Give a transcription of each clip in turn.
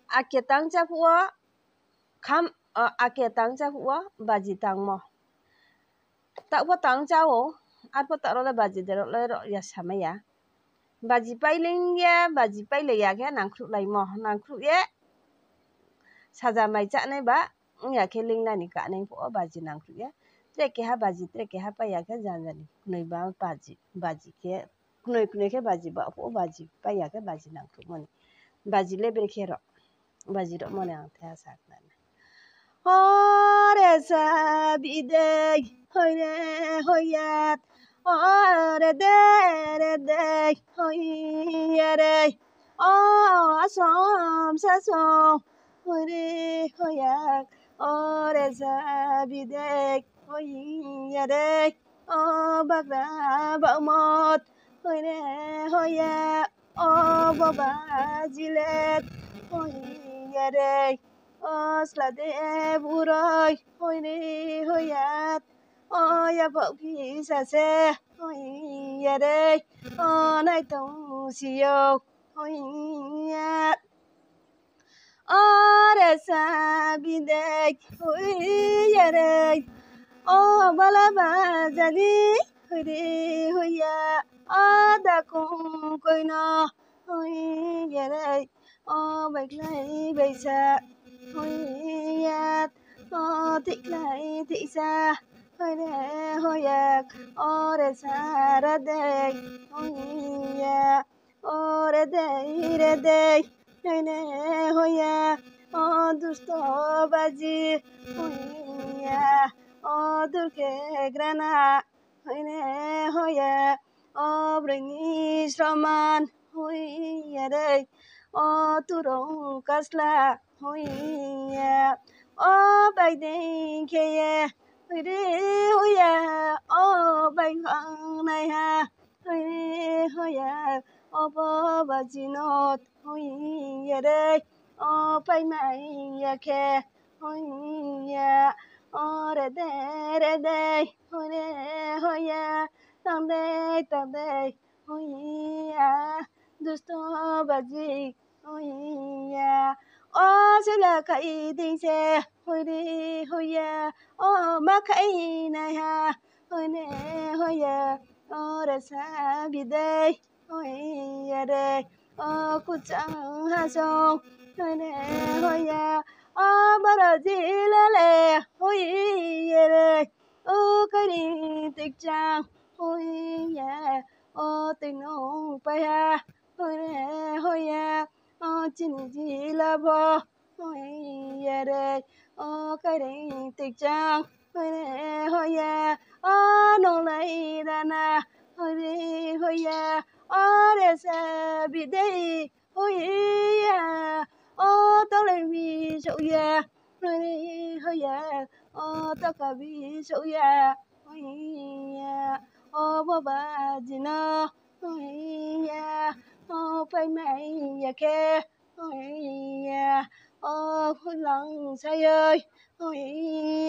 ake tang cha phua kham ake tang cha phua baji tang mo tak phua tang cha o at phua tak ro la baji de ro ya sama ya baji pai ling ya baji pai le ya ke nang khru lai mo nang khru ye saja mai cha nei ba ya ke ling la ni ka nei phua baji nang khru ye tre ke ha baji tre ke ha pa ya ke jan jan nei ba baji ke knoi ke baji ba phua baji pa ya ke baji nang khru mo ni baji le ber ke ro baji ro mo nang the sa na Ore sabide hoye hoyat ore de hoyere o asom sasom ore hoyak ore sabide hoyere o bagra bamot ore hoya o baba jilet hoyere Oslade buroy hoyne hoyat oya bokhi sase hoyere onai tong siyo hoyat ore sabide hoyere o balaba jali hoyre hoya ada kong koina hoyere o baiklai baisa hoyat o thị lại thị xa hoy re hoyak o re sa ra de hoya o re de hoy ne hoya o dusto baji hoya o durke grana hoy ne hoya o brini shraman hoya re o turong kasla hoya o bay đen kia hoy đi hoya o bay khăng này ha hoy đi hoya o bo ba jinot hoya đây o bay mai ya ke hoya o re de hoy đi hoya tang de hoya dusto baji hoya o sẽ là cái đi xe hồi đi hồi ya o mà cái này ha hồi nè hồi ya o ra xa bị đây hồi ya đây o cứ chẳng ha sông hồi nè hồi ya o bà ra gì là lệ hồi ya đây o cái đi tích trang hồi ya o tình ông phải ha hồi nè hồi ya chính chỉ là bo ôi ya đây cái đấy tình trang ôi nè ôi ya nông lấy ra na ôi đi ôi ya để xa bị đây ôi ya tao lấy vì sầu ya ôi đi ôi ya tao cả vì sầu ya ôi ya bố bà gì nó ôi ya phải mày ya ke ôi ya hôn lăng say ơi ôi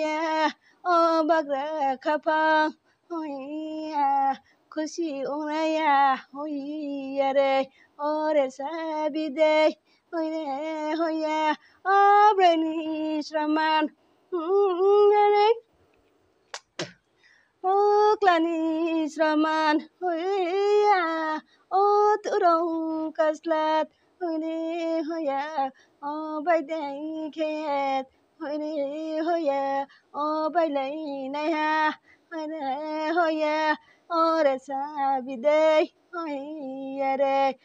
ya bác ra khapang ôi ya खुशी उनाया होइया रे ओरे साबिदे होइरे होइया ब्रेनी श्रमान रे o klani sraman hoya o turong kaslat hoyne hoya o bay dai khet hoyne hoya o bay lai nai ha hoyne hoya o re sa bidai hoya re